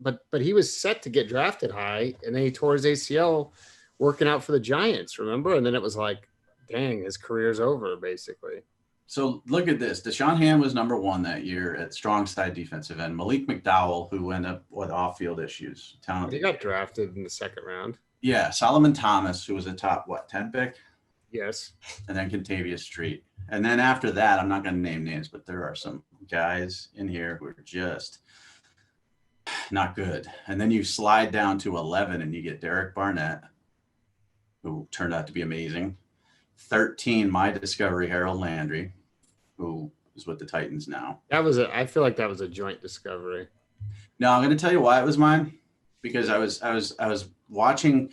then, but he was set to get drafted high, and then he tore his ACL working out for the Giants. Remember, and then it was like, dang, his career's over basically. So look at this. Deshaun Hand was number 1 that year at strong side defensive end. Malik McDowell, who ended up with off-field issues. Talented. He got drafted in the 2nd round. Yeah. Solomon Thomas, who was a top, 10 pick? Yes. And then Kentavius Street. And then after that, I'm not going to name names, but there are some guys in here who are just not good. And then you slide down to 11 and you get Derek Barnett, who turned out to be amazing. 13, my discovery, Harold Landry, who is with the Titans now. I feel like that was a joint discovery. No, I'm going to tell you why it was mine, because I was watching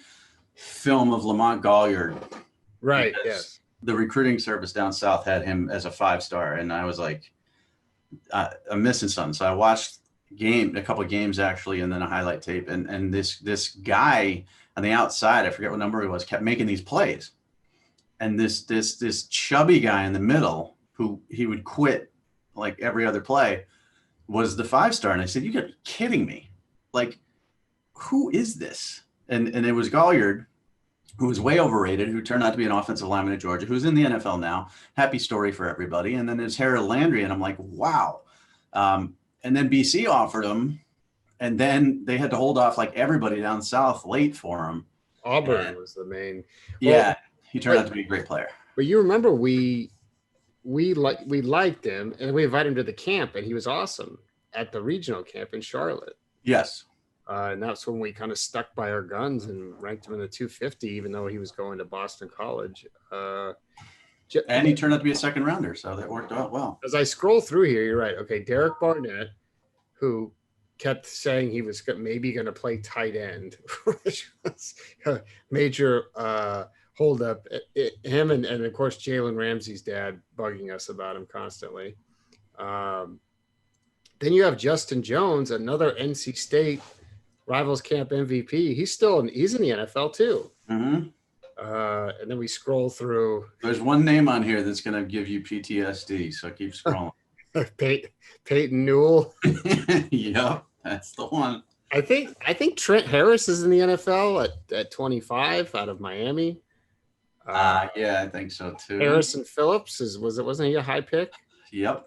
film of Lamont Galliard. Right. Yes. The recruiting service down south had him as a 5-star, and I was like, I'm missing something. So I watched a couple of games actually, and then a highlight tape, and this guy on the outside, I forget what number he was, kept making these plays. And this chubby guy in the middle, who he would quit like every other play, was the 5-star. And I said, you got to be kidding me. Like, who is this? And it was Galliard, who was way overrated, who turned out to be an offensive lineman at Georgia, who's in the NFL now. Happy story for everybody. And then there's Harold Landry, and I'm like, wow. And then BC offered him, and then they had to hold off like everybody down south late for him. Auburn was the main. Yeah. He turned out to be a great player. But you remember we liked him, and we invited him to the camp, and he was awesome at the regional camp in Charlotte. Yes. And that's when we kind of stuck by our guns and ranked him in the 250, even though he was going to Boston College. And he turned out to be a second rounder, so that worked out well. As I scroll through here, you're right. Okay, Derek Barnett, who kept saying he was maybe going to play tight end, which was a major holdup. Him and of course Jalen Ramsey's dad bugging us about him constantly. Then you have Justin Jones, another NC State Rivals Camp MVP. He's in the NFL too. Mm-hmm. And then we scroll through. There's one name on here that's going to give you PTSD, so keep scrolling. Peyton Newell. Yep, that's the one. I think Trent Harris is in the NFL at 25 out of Miami. Yeah, I think so too. Harrison Phillips wasn't he a high pick? Yep.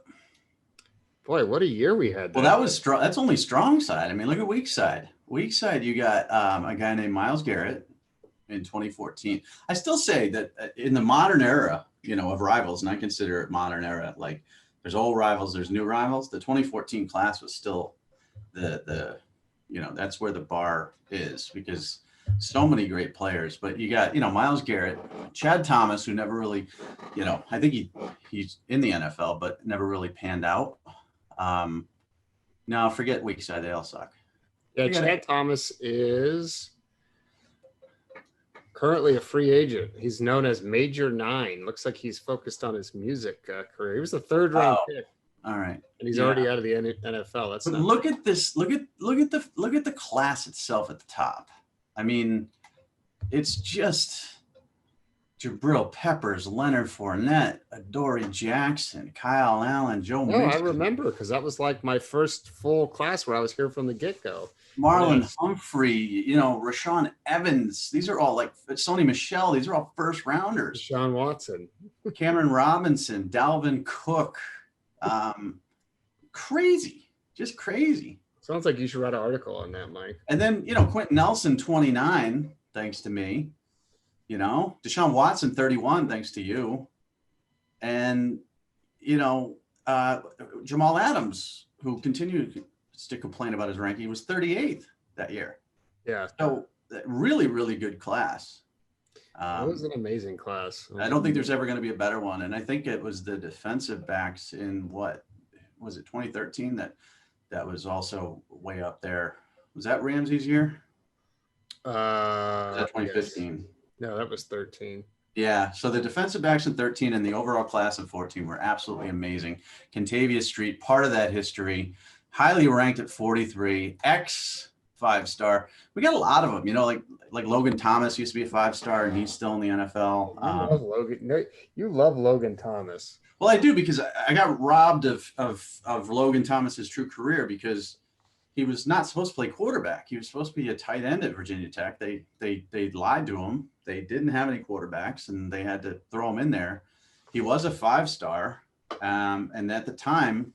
Boy, what a year we had. Well, that was strong. That's only strong side. I mean, look at weak side. Weak side, you got a guy named Myles Garrett in 2014. I still say that in the modern era, of rivals, and I consider it modern era, like there's old rivals, there's new rivals. The 2014 class was still the that's where the bar is, because so many great players. But you got, Myles Garrett, Chad Thomas, who never really, I think he's in the NFL, but never really panned out. No, forget weak side. They all suck. Yeah, Chad Thomas is currently a free agent. He's known as Major 9. Looks like he's focused on his music career. He was the third round pick. All right, and he's already out of the NFL. That's not look at this. Look at the class itself at the top. I mean, it's just Jabril Peppers, Leonard Fournette, Adoree Jackson, Kyle Allen, Joe Mixon. I remember, because that was like my first full class where I was here from the get-go. Marlon Humphrey, Rashawn Evans. These are all like Sony Michel. These are all first rounders. Deshaun Watson. Cameron Robinson, Dalvin Cook. Crazy. Just crazy. Sounds like you should write an article on that, Mike. And then, Quentin Nelson, 29, thanks to me. Deshaun Watson, 31, thanks to you. And, Jamal Adams, who continued to complain about his ranking, was 38th that year. Yeah. So really, really good class. It was an amazing class. I don't think there's ever going to be a better one. And I think it was the defensive backs in 2013 that was also way up there. Was that Ramsey's year? Was that 2015? Yes. No, that was 13. Yeah. So the defensive backs in 13 and the overall class in 14 were absolutely amazing. Kentavius Street, part of that history, highly ranked at 43, ex 5-star. We got a lot of them, like Logan Thomas used to be a 5-star and he's still in the NFL. Love Logan. No, you love Logan Thomas. Well, I do, because I got robbed of Logan Thomas's true career, because he was not supposed to play quarterback. He was supposed to be a tight end at Virginia Tech. They lied to him. They didn't have any quarterbacks, and they had to throw him in there. He was a 5-star, and at the time,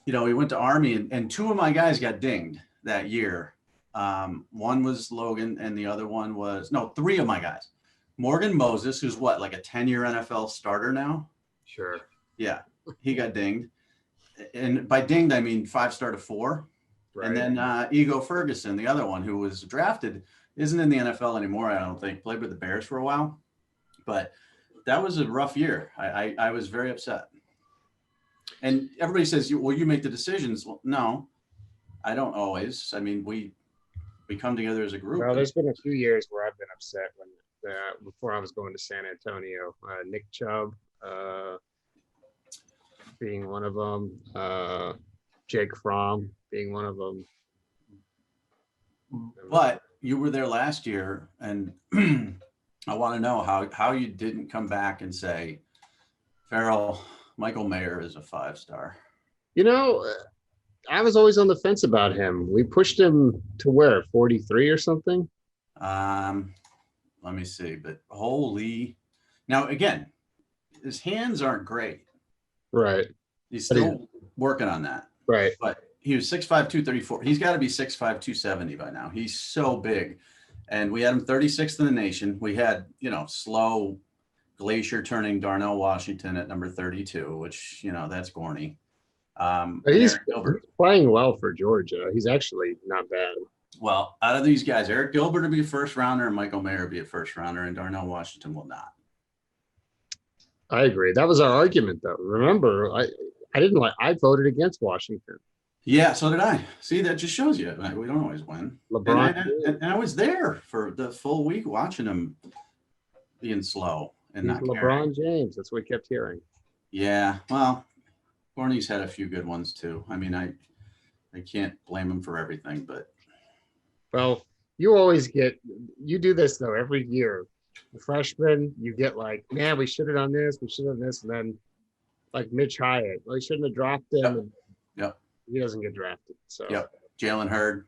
he went to Army, and two of my guys got dinged that year. One was Logan, and the other one was three of my guys. Morgan Moses, who's like a 10-year NFL starter now. Sure. Yeah, he got dinged, and by dinged I mean 5-star to 4. Right. And then Ego Ferguson, the other one, who was drafted, isn't in the NFL anymore, I don't think. Played with the Bears for a while, but that was a rough year. I was very upset. And everybody says, "Well, you make the decisions." Well, no, I don't always. I mean, we come together as a group. Well, there's been a few years where I've been upset before I was going to San Antonio. Nick Chubb being one of them. Jake Fromm being one of them. But you were there last year, and I want to know how you didn't come back and say, Farrell, Michael Mayer is a 5-star. I was always on the fence about him. We pushed him to where, 43 or something? Let me see. But holy. Now, again, his hands aren't great. Right. He's still working on that. Right. But he was 6'5", 234. He's got to be 6'5", 270 by now. He's so big. And we had him 36th in the nation. We had, slow Glacier turning Darnell Washington at number 32, which, that's corny. He's playing well for Georgia. He's actually not bad. Well, out of these guys, Eric Gilbert will be a first rounder and Michael Mayer will be a first rounder, and Darnell Washington will not. I agree. That was our argument, though. Remember, I voted against Washington. Yeah, so did I. See, that just shows you we don't always win. And I was there for the full week watching him being slow and not LeBron James. That's what we kept hearing. Yeah, well, Corny's had a few good ones too. I mean, I can't blame him for everything, but. Well, you do this though every year. The freshman, you get like, man, we should have done this, and then like Mitch Hyatt, well, he shouldn't have dropped him. Yep. He doesn't get drafted. So. Yep. Jalen Hurd.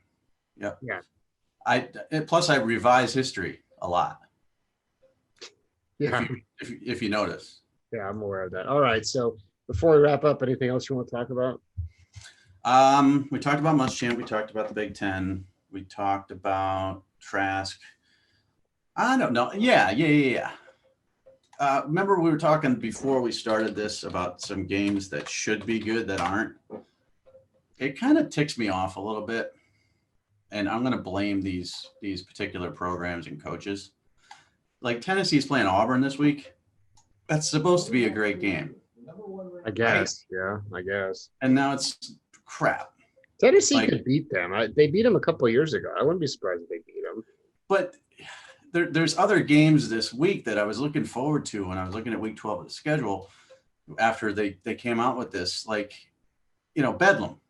Yep. Yeah. Plus I revise history a lot. Yeah. If you notice. Yeah, I'm aware of that. All right. So before we wrap up, anything else you want to talk about? We talked about Muschamp. We talked about the Big Ten. We talked about Trask. I don't know. Yeah. Remember we were talking before we started this about some games that should be good that aren't. It kind of ticks me off a little bit, and I'm going to blame these particular programs and coaches. Like Tennessee's playing Auburn this week. That's supposed to be a great game. I guess. Right? Yeah, I guess. And now it's crap. Tennessee could beat them. They beat them a couple of years ago. I wouldn't be surprised if they beat them. But there's other games this week that I was looking forward to when I was looking at week 12 of the schedule after they came out with this, like, Bedlam,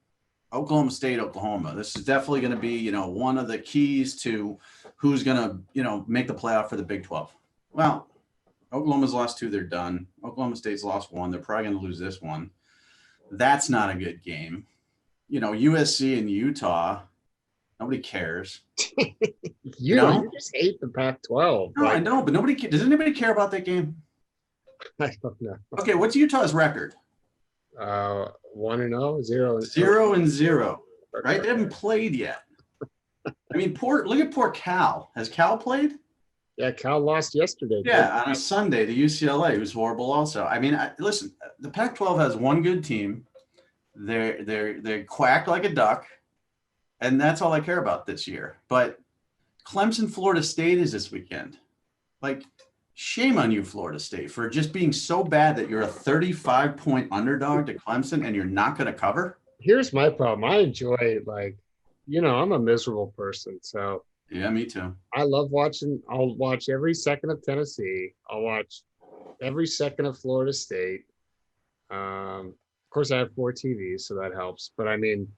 Oklahoma State, Oklahoma. This is definitely going to be, one of the keys to who's going to, make the playoff for the Big 12. Well, Oklahoma's lost 2. They're done. Oklahoma State's lost 1. They're probably going to lose this one. That's not a good game. USC and Utah, nobody cares. You just hate the Pac-12. No, I know, but does anybody care about that game? I don't know. Okay, what's Utah's record? 1-0, 0-0. 0-0, right? They haven't played yet. I mean, look at poor Cal. Has Cal played? Yeah, Cal lost yesterday. Yeah, on a Sunday to UCLA, who's horrible also. I mean, listen, the Pac-12 has one good team. They quack like a duck, and that's all I care about this year. But Clemson, Florida State is this weekend. Like, shame on you, Florida State, for just being so bad that you're a 35-point underdog to Clemson and you're not going to cover. Here's my problem. I enjoy, I'm a miserable person. So yeah, me too. I love watching. I'll watch every second of Tennessee. I'll watch every second of Florida State. Of course, I have 4 TVs, so that helps. But I mean,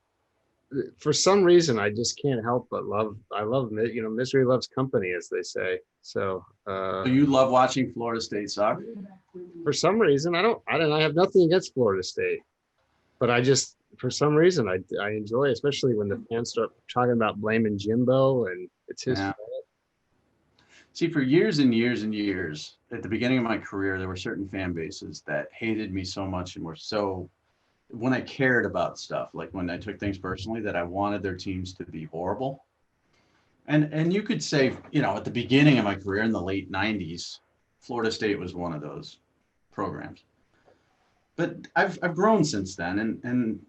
for some reason, I just can't help but love. I love, misery loves company, as they say. So you love watching Florida State soccer? For some reason, I have nothing against Florida State, but for some reason, I enjoy, especially when the fans start talking about blaming Jimbo and it's his fault. See, for years and years and years, at the beginning of my career, there were certain fan bases that hated me so much and were so, when I cared about stuff, like when I took things personally, that I wanted their teams to be horrible. And you could say, at the beginning of my career in the late 90s, Florida State was one of those programs. But I've grown since then. And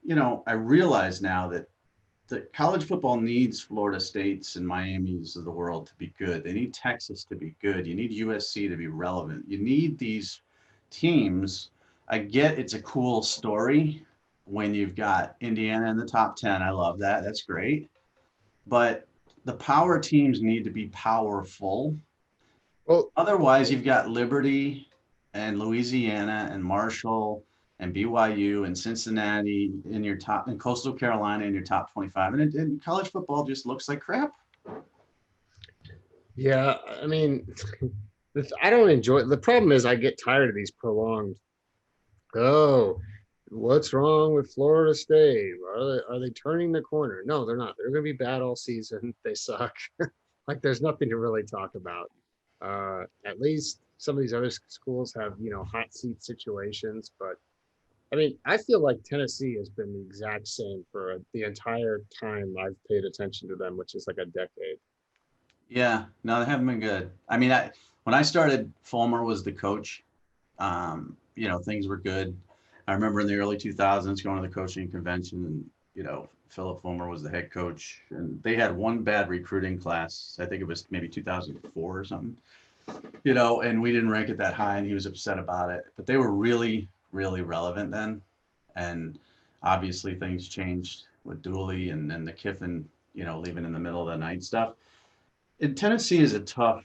I realize now that college football needs Florida States and Miamis of the world to be good. They need Texas to be good. You need USC to be relevant. You need these teams. I get it's a cool story when you've got Indiana in the top 10. I love that. That's great. But the power teams need to be powerful. Well, otherwise, you've got Liberty and Louisiana and Marshall and BYU and Cincinnati in your top, and Coastal Carolina in your top 25. And college football just looks like crap. Yeah, I mean, I don't enjoy. The problem is I get tired of these prolonged. Oh, what's wrong with Florida State? Are they turning the corner? No, they're not. They're going to be bad all season. They suck. Like there's nothing to really talk about. At least some of these other schools have, hot seat situations. But I mean, I feel like Tennessee has been the exact same for the entire time I've paid attention to them, which is like a decade. Yeah, no, they haven't been good. I mean, when I started, Fulmer was the coach. Things were good. I remember in the early 2000s going to the coaching convention, and Philip Fulmer was the head coach, and they had one bad recruiting class. I think it was maybe 2004 or something. And we didn't rank it that high, and he was upset about it. But they were really, really relevant then, and obviously things changed with Dooley and then the Kiffin, leaving in the middle of the night stuff. And Tennessee is a tough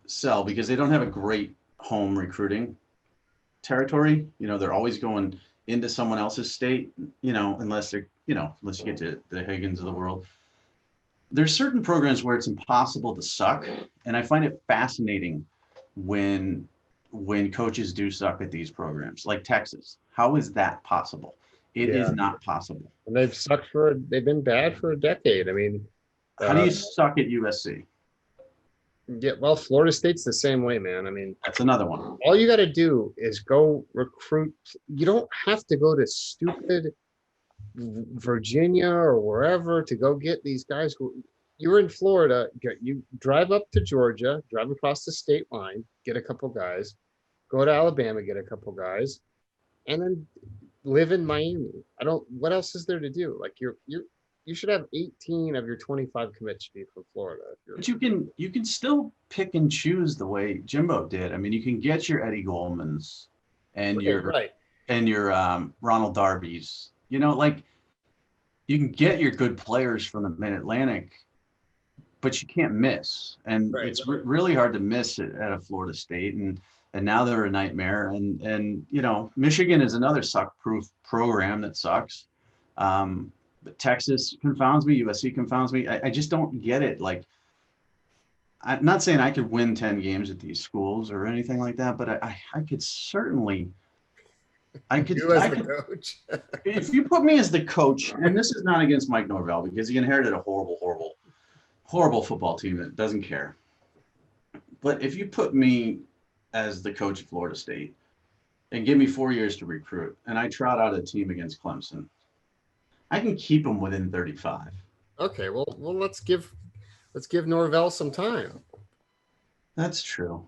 sell because they don't have a great home recruiting territory. They're always going into someone else's state, unless you get to the Higgins of the world. There's certain programs where it's impossible to suck. And I find it fascinating when coaches do suck at these programs, like Texas. How is that possible? It is not possible. And they've been bad for a decade. I mean, how do you suck at USC? Yeah, well, Florida State's the same way, man. I mean, that's another one. All you got to do is go recruit. You don't have to go to stupid Virginia or wherever to go get these guys. You're in Florida. You drive up to Georgia, drive across the state line, get a couple guys, go to Alabama, get a couple guys, and then live in Miami. What else is there to do? Like you should have 18 of your 25 commits to be from Florida. But you can still pick and choose the way Jimbo did. I mean, you can get your Eddie Goldmans and your Ronald Darby's. You can get your good players from the Mid-Atlantic, but you can't miss. And it's really hard to miss it at a Florida State. And now they're a nightmare. And Michigan is another suck-proof program that sucks. But Texas confounds me. USC confounds me. I just don't get it. Like, I'm not saying I could win 10 games at these schools or anything like that, but I could certainly. The coach. If you put me as the coach, and this is not against Mike Norvell because he inherited a horrible, horrible, horrible football team that doesn't care. But if you put me as the coach of Florida State and give me 4 years to recruit, and I trot out a team against Clemson, I can keep them within 35. Okay, well, let's give Norvell some time. That's true,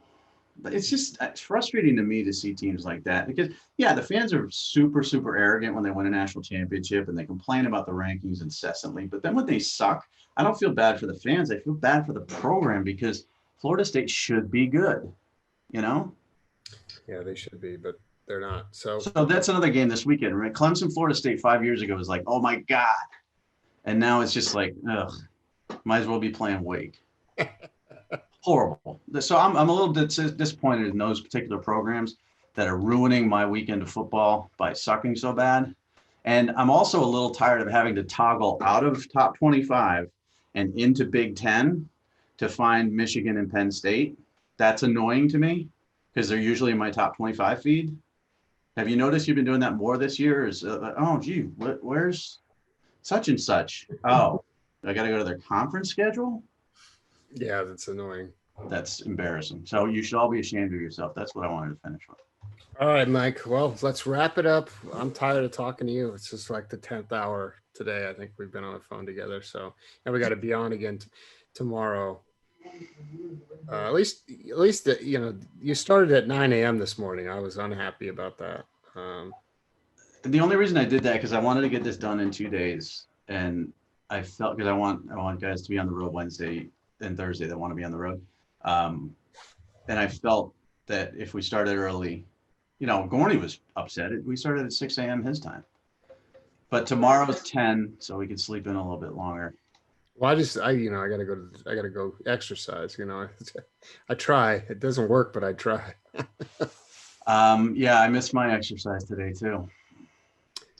but it's frustrating to me to see teams like that because the fans are super, super arrogant when they win a national championship and they complain about the rankings incessantly. But then when they suck, I don't feel bad for the fans. I feel bad for the program because Florida State should be good, Yeah, they should be, but they're not. So that's another game this weekend, right? Clemson, Florida State 5 years ago was like, oh my God. And now it's just like, ugh, might as well be playing Wake. Horrible. So I'm a little bit disappointed in those particular programs that are ruining my weekend of football by sucking so bad. And I'm also a little tired of having to toggle out of top 25 and into Big Ten to find Michigan and Penn State. That's annoying to me because they're usually in my top 25 feed. Have you noticed you've been doing that more this year? Where's such and such? Oh, I got to go to their conference schedule? Yeah, that's annoying. That's embarrassing. So you should all be ashamed of yourself. That's what I wanted to finish with. All right, Mike. Well, let's wrap it up. I'm tired of talking to you. It's just like the 10th hour today. I think we've been on the phone together. So, and we got to be on again tomorrow. At least, you started at 9 a.m. this morning. I was unhappy about that. The only reason I did that because I wanted to get this done in 2 days, and I felt because I want guys to be on the road Wednesday and Thursday that want to be on the road, and I felt that if we started early, Gorney was upset. We started at 6 a.m. his time, but tomorrow's 10, so we could sleep in a little bit longer. Well, I gotta go exercise. I try. It doesn't work, but I try. I missed my exercise today too.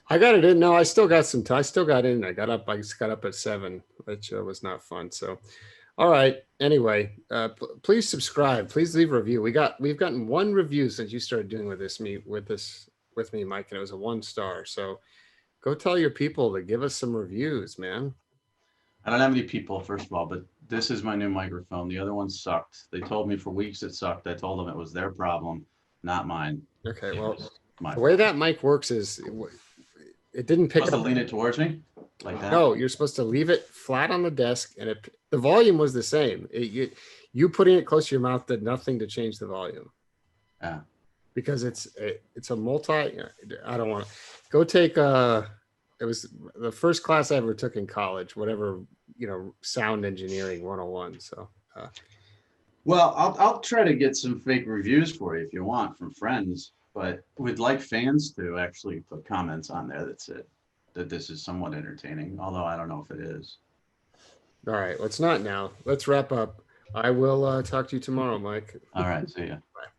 I got it in. No, I still got some time. I still got in. I just got up at 7, which was not fun. So, all right. Anyway, please subscribe. Please leave a review. We've gotten 1 review since you started doing with me, Mike, and it was a 1-star. So, go tell your people to give us some reviews, man. I don't have any people, first of all, but this is my new microphone. The other one sucked. They told me for weeks it sucked. I told them it was their problem, not mine. Okay, well, the way that mic works is it didn't pick up. Must have leaned it towards me? like that? No, you're supposed to leave it flat on the desk, and the volume was the same. You putting it close to your mouth did nothing to change the volume. Yeah. Because it's a multi. I don't want to go take. It was the first class I ever took in college. Whatever, sound engineering 101. So. Well, I'll try to get some fake reviews for you if you want from friends, but we'd like fans to actually put comments on there that this is somewhat entertaining, although I don't know if it is. All right, let's not now. Let's wrap up. I will talk to you tomorrow, Mike. All right, see ya. Bye.